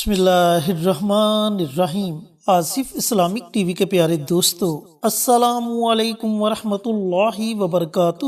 بسم اللہ الرحمن الرحیم۔ آصف اسلامک ٹی وی کے پیارے دوستو، السلام علیکم ورحمۃ اللہ وبرکاتہ۔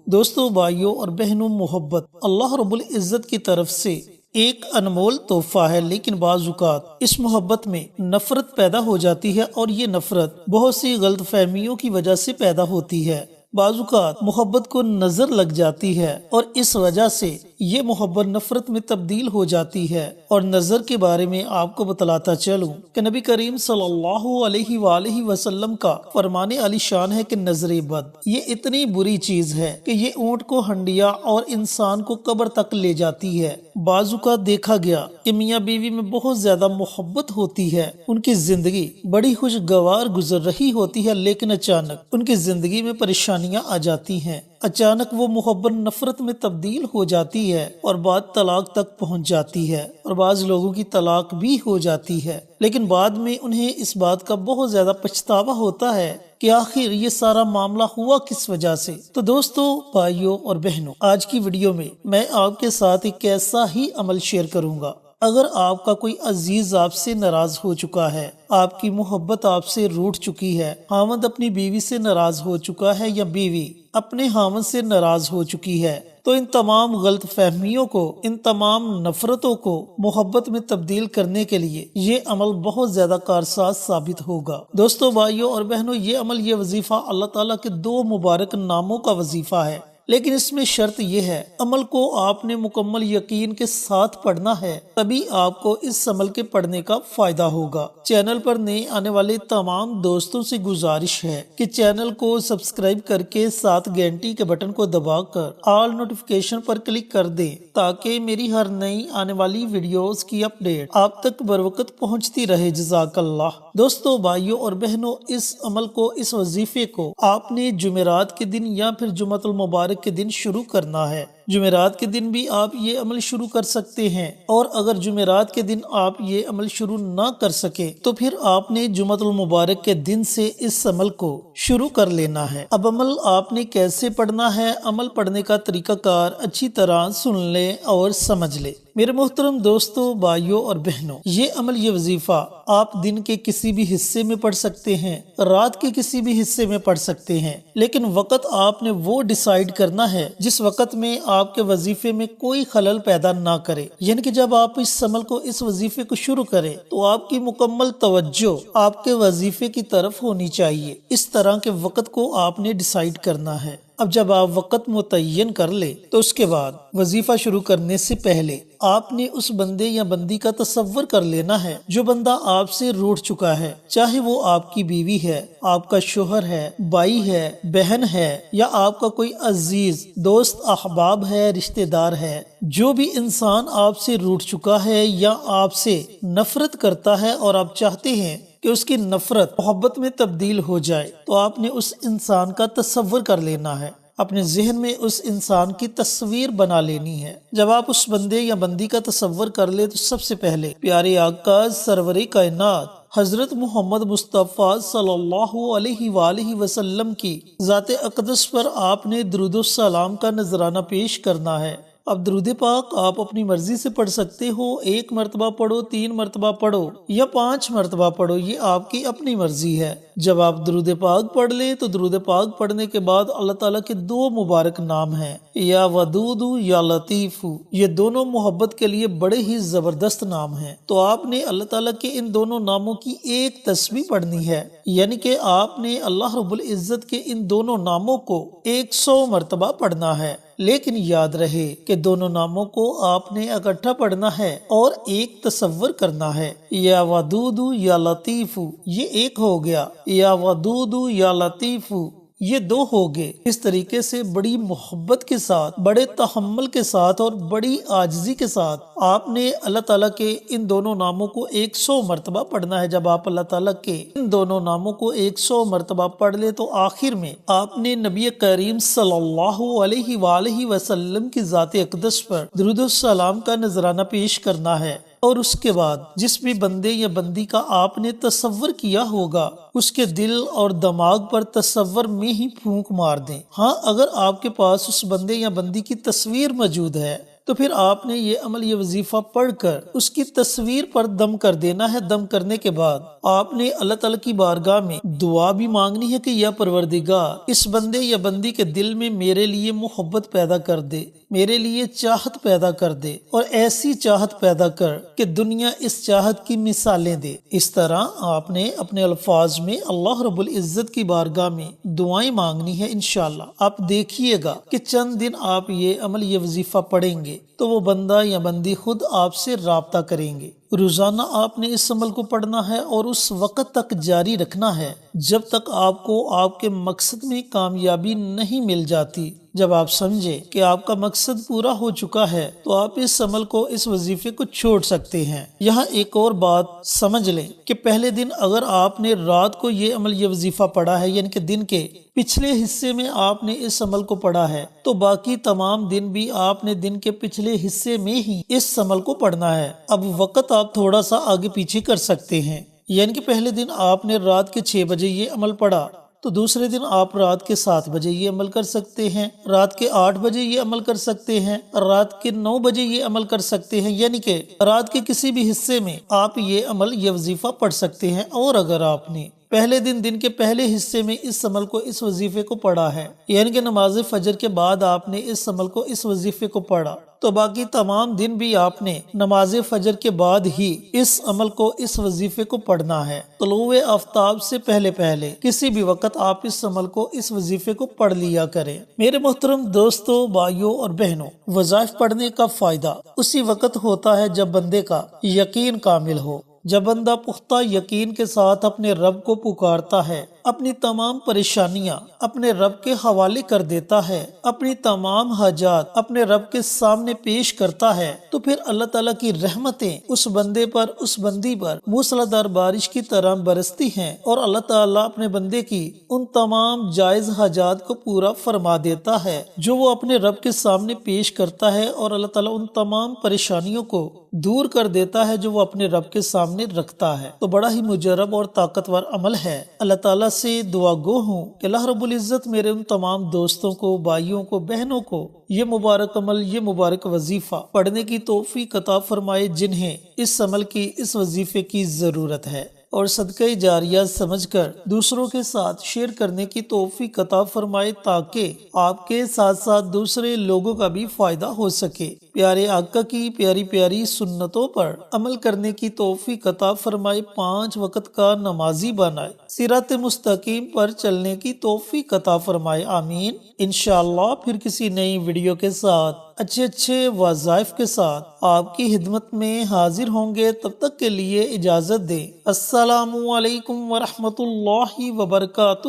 دوستو، بھائیوں اور بہنوں، محبت اللہ رب العزت کی طرف سے ایک انمول تحفہ ہے، لیکن بعض اوقات اس محبت میں نفرت پیدا ہو جاتی ہے، اور یہ نفرت بہت سی غلط فہمیوں کی وجہ سے پیدا ہوتی ہے۔ بعض اوقات محبت کو نظر لگ جاتی ہے، اور اس وجہ سے یہ محبت نفرت میں تبدیل ہو جاتی ہے۔ اور نظر کے بارے میں آپ کو بتلاتا چلوں کہ نبی کریم صلی اللہ علیہ وآلہ وسلم کا فرمان علی شان ہے کہ نظر بد یہ اتنی بری چیز ہے کہ یہ اونٹ کو ہنڈیا اور انسان کو قبر تک لے جاتی ہے۔ بعض اوقات دیکھا گیا کہ میاں بیوی میں بہت زیادہ محبت ہوتی ہے، ان کی زندگی بڑی خوشگوار گزر رہی ہوتی ہے، لیکن اچانک ان کی زندگی میں پریشانیاں آ جاتی ہیں۔ اچانک وہ محبت نفرت میں تبدیل ہو جاتی ہے، اور بات طلاق تک پہنچ جاتی ہے، اور بعض لوگوں کی طلاق بھی ہو جاتی ہے، لیکن بعد میں انہیں اس بات کا بہت زیادہ پچھتاوا ہوتا ہے کہ آخر یہ سارا معاملہ ہوا کس وجہ سے۔ تو دوستو، بھائیوں اور بہنوں، آج کی ویڈیو میں آپ کے ساتھ ایک ایسا ہی عمل شیئر کروں گا۔ اگر آپ کا کوئی عزیز آپ سے ناراض ہو چکا ہے، آپ کی محبت آپ سے روٹھ چکی ہے، خاوند اپنی بیوی سے ناراض ہو چکا ہے، یا بیوی اپنے خاوند سے ناراض ہو چکی ہے، تو ان تمام غلط فہمیوں کو، ان تمام نفرتوں کو محبت میں تبدیل کرنے کے لیے یہ عمل بہت زیادہ کارساز ثابت ہوگا۔ دوستو، بھائیوں اور بہنوں، یہ عمل، یہ وظیفہ اللہ تعالیٰ کے دو مبارک ناموں کا وظیفہ ہے، لیکن اس میں شرط یہ ہے، عمل کو آپ نے مکمل یقین کے ساتھ پڑھنا ہے، تبھی آپ کو اس عمل کے پڑھنے کا فائدہ ہوگا۔ چینل پر نئے آنے والے تمام دوستوں سے گزارش ہے کہ چینل کو سبسکرائب کر کے ساتھ گھنٹی کے بٹن کو دبا کر آل نوٹیفیکیشن پر کلک کر دیں، تاکہ میری ہر نئی آنے والی ویڈیوز کی اپڈیٹ آپ تک بروقت پہنچتی رہے۔ جزاک اللہ۔ دوستو، بھائیوں اور بہنوں، اس عمل کو، اس وظیفے کو آپ نے جمعرات کے دن یا پھر جمعۃ المبارک کے دن شروع کرنا ہے۔ جمعرات کے دن بھی آپ یہ عمل شروع کر سکتے ہیں، اور اگر جمعرات کے دن آپ یہ عمل شروع نہ کر سکے تو پھر آپ نے جمعۃ المبارک کے دن سے اس عمل کو شروع کر لینا ہے۔ اب عمل آپ نے کیسے پڑھنا ہے، عمل پڑھنے کا طریقہ کار اچھی طرح سن لیں اور سمجھ لیں۔ میرے محترم دوستو، بھائیوں اور بہنوں، یہ عمل، یہ وظیفہ آپ دن کے کسی بھی حصے میں پڑھ سکتے ہیں، رات کے کسی بھی حصے میں پڑھ سکتے ہیں، لیکن وقت آپ نے وہ ڈیسائیڈ کرنا ہے جس وقت میں آپ کے وظیفے میں کوئی خلل پیدا نہ کرے۔ یعنی کہ جب آپ اس عمل کو، اس وظیفے کو شروع کریں تو آپ کی مکمل توجہ آپ کے وظیفے کی طرف ہونی چاہیے۔ اس طرح کے وقت کو آپ نے ڈیسائیڈ کرنا ہے۔ اب جب آپ وقت متعین کر لیں تو اس کے بعد وظیفہ شروع کرنے سے پہلے آپ نے اس بندے یا بندی کا تصور کر لینا ہے جو بندہ آپ سے روٹھ چکا ہے، چاہے وہ آپ کی بیوی ہے، آپ کا شوہر ہے، بھائی ہے، بہن ہے، یا آپ کا کوئی عزیز دوست، احباب ہے، رشتہ دار ہے۔ جو بھی انسان آپ سے روٹھ چکا ہے یا آپ سے نفرت کرتا ہے، اور آپ چاہتے ہیں کہ اس کی نفرت محبت میں تبدیل ہو جائے، تو آپ نے اس انسان کا تصور کر لینا ہے، اپنے ذہن میں اس انسان کی تصویر بنا لینی ہے۔ جب آپ اس بندے یا بندی کا تصور کر لیں تو سب سے پہلے پیارے آقا سرور کائنات حضرت محمد مصطفیٰ صلی اللہ علیہ وآلہ وسلم کی ذات اقدس پر آپ نے درود و سلام کا نذرانہ پیش کرنا ہے۔ اب درود پاک آپ اپنی مرضی سے پڑھ سکتے ہو، 1 مرتبہ پڑھو، 3 مرتبہ پڑھو، یا 5 مرتبہ پڑھو، یہ آپ کی اپنی مرضی ہے۔ جب آپ درود پاک پڑھ لیں تو درود پاک پڑھنے کے بعد اللہ تعالیٰ کے دو مبارک نام ہیں، یا ودود یا لطیف، یہ دونوں محبت کے لیے بڑے ہی زبردست نام ہیں۔ تو آپ نے اللہ تعالیٰ کے ان دونوں ناموں کی ایک تسبیح پڑھنی ہے، یعنی کہ آپ نے اللہ رب العزت کے ان دونوں ناموں کو 100 مرتبہ پڑھنا ہے۔ لیکن یاد رہے کہ دونوں ناموں کو آپ نے اکٹھا پڑھنا ہے اور ایک تصور کرنا ہے۔ یا ودود یا لطیف، یہ ایک ہو گیا، یا ودود یا لطیف یہ 2 ہو گئے۔ اس طریقے سے بڑی محبت کے ساتھ، بڑے تحمل کے ساتھ اور بڑی عاجزی کے ساتھ آپ نے اللہ تعالیٰ کے ان دونوں ناموں کو 100 مرتبہ پڑھنا ہے۔ جب آپ اللہ تعالیٰ کے ان دونوں ناموں کو 100 مرتبہ پڑھ لے تو آخر میں آپ نے نبی کریم صلی اللہ علیہ وآلہ وسلم کی ذات اقدس پر درود و سلام کا نذرانہ پیش کرنا ہے، اور اس کے بعد جس بھی بندے یا بندی کا آپ نے تصور کیا ہوگا اس کے دل اور دماغ پر تصور میں ہی پھونک مار دیں۔ ہاں، اگر آپ کے پاس اس بندے یا بندی کی تصویر موجود ہے تو پھر آپ نے یہ عمل یہ وظیفہ پڑھ کر اس کی تصویر پر دم کر دینا ہے۔ دم کرنے کے بعد آپ نے اللہ تعالیٰ کی بارگاہ میں دعا بھی مانگنی ہے کہ یا پروردگار اس بندے یا بندی کے دل میں میرے لیے محبت پیدا کر دے، میرے لیے چاہت پیدا کر دے، اور ایسی چاہت پیدا کر کہ دنیا اس چاہت کی مثالیں دے۔ اس طرح آپ نے اپنے الفاظ میں اللہ رب العزت کی بارگاہ میں دعائیں مانگنی ہے۔ انشاءاللہ آپ دیکھیے گا کہ چند دن آپ یہ عمل یہ وظیفہ پڑھیں گے تو وہ بندہ یا بندی خود آپ سے رابطہ کریں گے۔ روزانہ آپ نے اس عمل کو پڑھنا ہے اور اس وقت تک جاری رکھنا ہے جب تک آپ کو آپ کے مقصد میں کامیابی نہیں مل جاتی۔ جب آپ سمجھے کہ آپ کا مقصد پورا ہو چکا ہے تو آپ اس عمل کو اس وظیفے کو چھوڑ سکتے ہیں۔ یہاں ایک اور بات سمجھ لیں کہ پہلے دن اگر آپ نے رات کو یہ عمل یہ وظیفہ پڑھا ہے، یعنی کہ دن کے پچھلے حصے میں آپ نے اس عمل کو پڑھا ہے، تو باقی تمام دن بھی آپ نے دن کے پچھلے حصے میں ہی اس عمل کو پڑھنا ہے۔ اب وقت آپ تھوڑا سا آگے پیچھے کر سکتے ہیں، یعنی کہ پہلے دن آپ نے رات کے 6 بجے یہ عمل پڑھا تو دوسرے دن آپ رات کے 7 بجے یہ عمل کر سکتے ہیں، رات کے 8 بجے یہ عمل کر سکتے ہیں، رات کے 9 بجے یہ عمل کر سکتے ہیں، یعنی کہ رات کے کسی بھی حصے میں آپ یہ عمل یہ وظیفہ پڑھ سکتے ہیں۔ اور اگر آپ نے پہلے دن کے پہلے حصے میں اس عمل کو اس وظیفے کو پڑھا ہے، یعنی کہ نماز فجر کے بعد آپ نے اس عمل کو اس وظیفے کو پڑھا، تو باقی تمام دن بھی آپ نے نماز فجر کے بعد ہی اس عمل کو اس وظیفے کو پڑھنا ہے۔ طلوع آفتاب سے پہلے پہلے کسی بھی وقت آپ اس عمل کو اس وظیفے کو پڑھ لیا کریں۔ میرے محترم دوستوں، بھائیوں اور بہنوں، وظائف پڑھنے کا فائدہ اسی وقت ہوتا ہے جب بندے کا یقین کامل ہو، جب بندہ پختہ یقین کے ساتھ اپنے رب کو پکارتا ہے، اپنی تمام پریشانیاں اپنے رب کے حوالے کر دیتا ہے، اپنی تمام حاجات اپنے رب کے سامنے پیش کرتا ہے، تو پھر اللہ تعالیٰ کی رحمتیں اس بندے پر اس بندی پر موسلادھار بارش کی طرح برستی ہیں، اور اللہ تعالیٰ اپنے بندے کی ان تمام جائز حاجات کو پورا فرما دیتا ہے جو وہ اپنے رب کے سامنے پیش کرتا ہے، اور اللہ تعالیٰ ان تمام پریشانیوں کو دور کر دیتا ہے جو وہ اپنے رب کے سامنے رکھتا ہے۔ تو بڑا ہی مجرب اور طاقتور عمل ہے۔ اللہ تعالیٰ سے دعا گو ہوں کہ اللہ رب العزت میرے ان تمام دوستوں کو، بھائیوں کو، بہنوں کو یہ مبارک عمل یہ مبارک وظیفہ پڑھنے کی توفیق عطا فرمائے جنہیں اس عمل کی اس وظیفے کی ضرورت ہے، اور صدقہ جاریہ سمجھ کر دوسروں کے ساتھ شیئر کرنے کی توفیق عطا فرمائے تاکہ آپ کے ساتھ ساتھ دوسرے لوگوں کا بھی فائدہ ہو سکے۔ پیارے آقا کی پیاری پیاری سنتوں پر عمل کرنے کی توفیق عطا فرمائے، 5 وقت کا نمازی بنائے، صراط مستقیم پر چلنے کی توفیق عطا فرمائے، آمین۔ انشاءاللہ پھر کسی نئی ویڈیو کے ساتھ اچھے وظائف کے ساتھ آپ کی خدمت میں حاضر ہوں گے۔ تب تک کے لیے اجازت دیں۔ السلام علیکم ورحمۃ اللہ وبرکاتہ۔